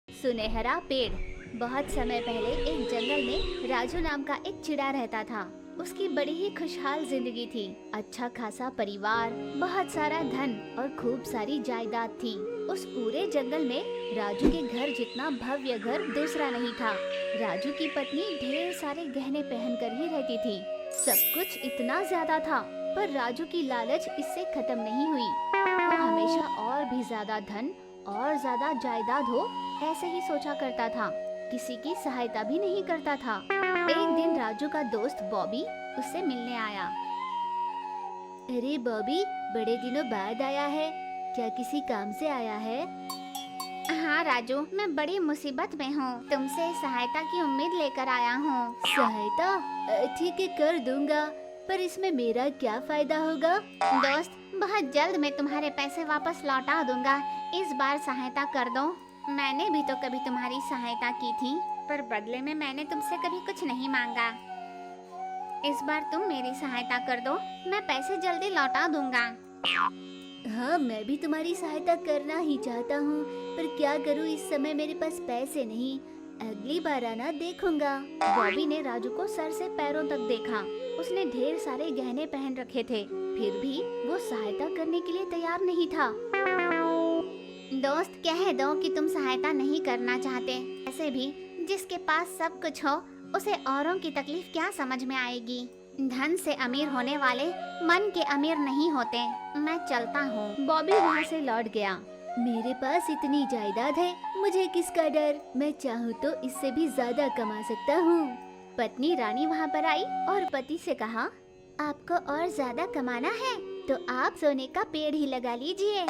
सुनहरा पेड़। बहुत समय पहले एक जंगल में राजू नाम का एक चिड़ा रहता था। उसकी बड़ी ही खुशहाल जिंदगी थी। अच्छा खासा परिवार, बहुत सारा धन और खूब सारी जायदाद थी। उस पूरे जंगल में राजू के घर जितना भव्य घर दूसरा नहीं था। राजू की पत्नी ढेर सारे गहने पहनकर ही रहती थी। सब कुछ इतना ज्यादा था, पर राजू की लालच इससे खत्म नहीं हुई। वो हमेशा और भी ज्यादा धन और ज्यादा जायदाद हो, ऐसे ही सोचा करता था। किसी की सहायता भी नहीं करता था। एक दिन राजू का दोस्त बॉबी उससे मिलने आया। अरे बॉबी, बड़े दिनों बाद आया है, क्या किसी काम से आया है? हाँ राजू, मैं बड़ी मुसीबत में हूँ, तुमसे सहायता की उम्मीद लेकर आया हूँ। सहायता? ठीक है, कर दूंगा, पर इसमें मेरा क्या फायदा होगा? दोस्त, बहुत जल्द मैं तुम्हारे पैसे वापस लौटा दूंगा, इस बार सहायता कर दो। मैंने भी तो कभी तुम्हारी सहायता की थी, पर बदले में मैंने तुमसे कभी कुछ नहीं मांगा। इस बार तुम मेरी सहायता कर दो, मैं पैसे जल्दी लौटा दूंगा। हाँ, मैं भी तुम्हारी सहायता करना ही चाहता हूँ, पर क्या करूँ, इस समय मेरे पास पैसे नहीं। अगली बार आना, देखूंगा। बॉबी ने राजू को सर से पैरों तक देखा। उसने ढेर सारे गहने पहन रखे थे, फिर भी वो सहायता करने के लिए तैयार नहीं था। दोस्त, कह दो कि तुम सहायता नहीं करना चाहते। ऐसे भी जिसके पास सब कुछ हो, उसे औरों की तकलीफ क्या समझ में आएगी। धन से अमीर होने वाले मन के अमीर नहीं होते। मैं चलता हूँ। बॉबी वहाँ से लौट गया। मेरे पास इतनी जायदाद है, मुझे किसका डर। मैं चाहूँ तो इससे भी ज्यादा कमा सकता हूँ। पत्नी रानी वहाँ पर आई और पति से कहा, आपको और ज्यादा कमाना है तो आप सोने का पेड़ ही लगा लीजिए।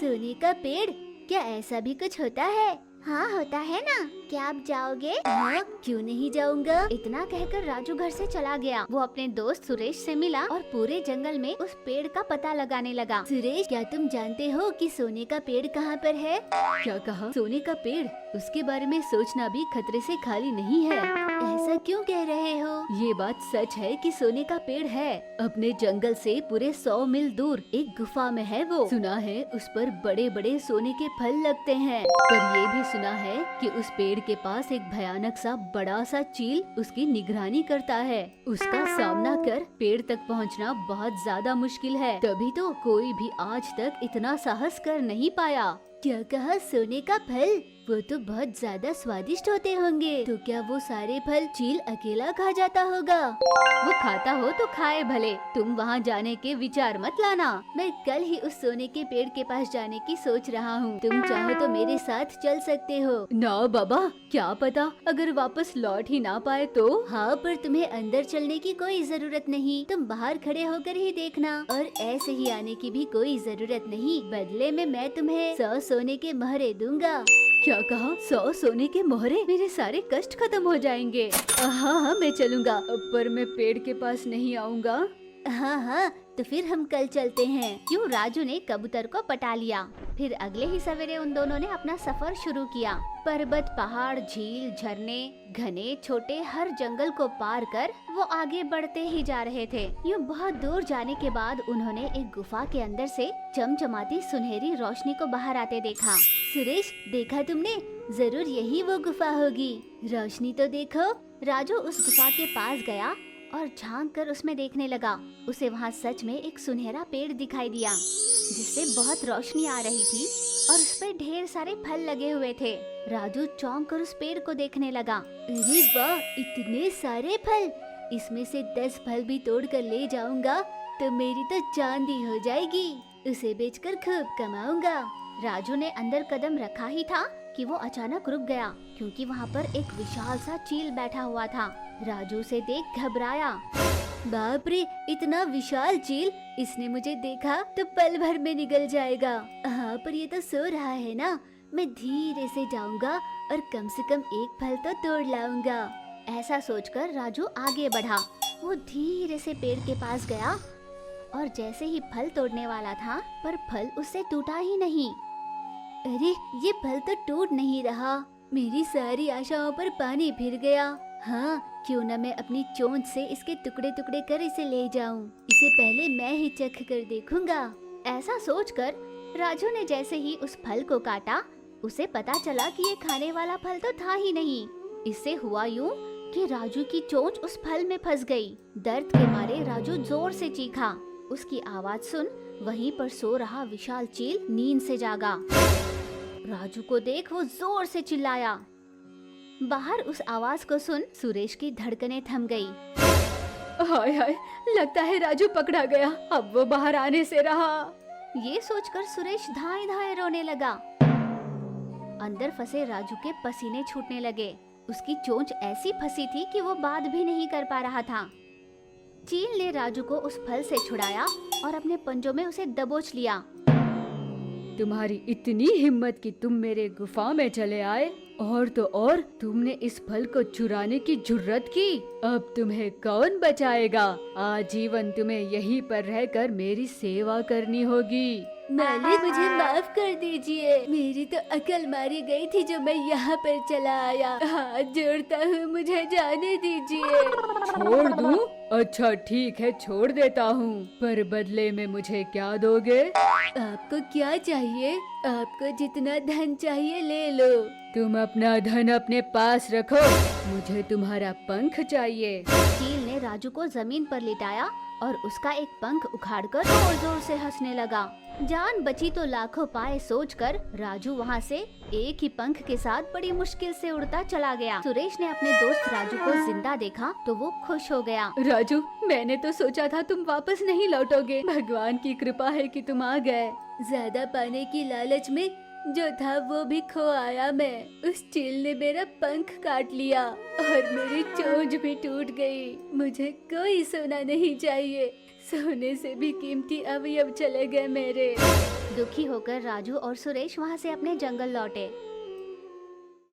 सोने का पेड़? क्या ऐसा भी कुछ होता है? हाँ, होता है ना। क्या आप जाओगे? हाँ, क्यों नहीं जाऊंगा। इतना कहकर राजू घर से चला गया। वो अपने दोस्त सुरेश से मिला और पूरे जंगल में उस पेड़ का पता लगाने लगा। सुरेश, क्या तुम जानते हो कि सोने का पेड़ कहाँ पर है? क्या कहा? सोने का पेड़? उसके बारे में सोचना भी खतरे से खाली नहीं है। ऐसा क्यों कह रहे हो? ये बात सच है कि सोने का पेड़ है। अपने जंगल से पूरे 100 मील दूर एक गुफा में है वो। सुना है उस पर बड़े बड़े सोने के फल लगते हैं, पर ये भी सुना है कि उस पेड़ के पास एक भयानक सा बड़ा सा चील उसकी निगरानी करता है। उसका सामना कर पेड़ तक पहुंचना बहुत ज्यादा मुश्किल है, तभी तो कोई भी आज तक इतना साहस कर नहीं पाया। क्या कहा? सोने का फल? वो तो बहुत ज्यादा स्वादिष्ट होते होंगे, तो क्या वो सारे फल चील अकेला खा जाता होगा? वो खाता हो तो खाए भले, तुम वहाँ जाने के विचार मत लाना। मैं कल ही उस सोने के पेड़ के पास जाने की सोच रहा हूँ। तुम चाहो तो मेरे साथ चल सकते हो। ना बाबा, क्या पता अगर वापस लौट ही ना पाए तो? हाँ, पर तुम्हें अंदर चलने की कोई जरूरत नहीं, तुम बाहर खड़े होकर ही देखना, और ऐसे ही आने की भी कोई जरूरत नहीं। बदले में मैं तुम्हें 100 सोने के मोहरे दूंगा। क्या कहा? 100 सोने के मोहरे? मेरे सारे कष्ट खत्म हो जाएंगे। हाँ हाँ, मैं चलूंगा, पर मैं पेड़ के पास नहीं आऊंगा। हाँ हाँ, तो फिर हम कल चलते हैं। यूँ राजू ने कबूतर को पटा लिया। फिर अगले ही सवेरे उन दोनों ने अपना सफर शुरू किया। पर्वत, पहाड़, झील, झरने, घने छोटे हर जंगल को पार कर वो आगे बढ़ते ही जा रहे थे। यूँ बहुत दूर जाने के बाद उन्होंने एक गुफा के अंदर से चमचमाती सुनहरी रोशनी को बाहर आते देखा। सुरेश, देखा तुमने? जरूर यही वो गुफा होगी। रोशनी तो देखो। राजू उस गुफा के पास गया और झांक कर उसमें देखने लगा। उसे वहाँ सच में एक सुनहरा पेड़ दिखाई दिया, जिससे बहुत रोशनी आ रही थी और उस पर ढेर सारे फल लगे हुए थे। राजू चौंक कर उस पेड़ को देखने लगा। अरे वाह, इतने सारे फल! इसमें से 10 फल भी तोड़ कर ले जाऊंगा तो मेरी तो चांदी हो जाएगी। उसे बेचकर खूब कमाऊंगा। राजू ने अंदर कदम रखा ही था कि वो अचानक रुक गया, क्योंकि वहाँ पर एक विशाल सा चील बैठा हुआ था। राजू से देख घबराया। बाप रे, इतना विशाल चील! इसने मुझे देखा तो पल भर में निगल जाएगा। हाँ, पर ये तो सो रहा है ना। मैं धीरे से जाऊंगा और कम से कम एक फल तो तोड़ लाऊंगा। ऐसा सोचकर राजू आगे बढ़ा। वो धीरे से पेड़ के पास गया और जैसे ही फल तोड़ने वाला था, पर फल उससे टूटा ही नहीं। अरे, ये फल तो टूट नहीं रहा। मेरी सारी आशाओं पर पानी फिर गया। हाँ, क्यों न मैं अपनी चोंच से इसके टुकड़े टुकड़े कर इसे ले जाऊं। इसे पहले मैं ही चख कर देखूंगा। ऐसा सोचकर राजू ने जैसे ही उस फल को काटा, उसे पता चला कि ये खाने वाला फल तो था ही नहीं। इससे हुआ यूं कि राजू की चोंच उस फल में फंस गई। दर्द के मारे राजू जोर से चीखा। उसकी आवाज सुन वहीं पर सो रहा विशाल चील नींद से जागा। राजू को देख वो जोर से चिल्लाया। बाहर उस आवाज को सुन सुरेश की धड़कनें थम गई। हाय हाय, लगता है राजू पकड़ा गया, अब वो बाहर आने से रहा। ये सोचकर सुरेश धाए धाए रोने लगा। अंदर फंसे राजू के पसीने छूटने लगे। उसकी चोंच ऐसी फंसी थी कि वो बात भी नहीं कर पा रहा था। चील ने राजू को उस फल से छुड़ाया और अपने पंजों में उसे दबोच लिया। तुम्हारी इतनी हिम्मत कि तुम मेरे गुफा में चले आए, और तो और तुमने इस फल को चुराने की जुर्रत की। अब तुम्हें कौन बचाएगा? आजीवन तुम्हें यहीं पर रहकर मेरी सेवा करनी होगी। मालिक, मुझे माफ कर दीजिए, मेरी तो अकल मारी गई थी जो मैं यहाँ पर चला आया। हाथ जोड़ता हूँ, मुझे जाने दीजिए। छोड़ दूं? अच्छा ठीक है, छोड़ देता हूँ, पर बदले में मुझे क्या दोगे? आपको क्या चाहिए? आपको जितना धन चाहिए ले लो। तुम अपना धन अपने पास रखो, मुझे तुम्हारा पंख चाहिए। चील ने राजू को जमीन पर लिटाया और उसका एक पंख उखाड़कर जोर जोर से हंसने लगा। जान बची तो लाखों पाए सोचकर राजू वहाँ से एक ही पंख के साथ बड़ी मुश्किल से उड़ता चला गया। सुरेश ने अपने दोस्त राजू को जिंदा देखा तो वो खुश हो गया। राजू, मैंने तो सोचा था तुम वापस नहीं लौटोगे। भगवान की कृपा है कि तुम आ गए। ज्यादा पाने की लालच में जो था वो भी खो आया मैं। उस चील ने मेरा पंख काट लिया और मेरी चोंच भी टूट गई। मुझे कोई सोना नहीं चाहिए, सोने से भी कीमती अवयव चले गए मेरे। दुखी होकर राजू और सुरेश वहाँ से अपने जंगल लौटे।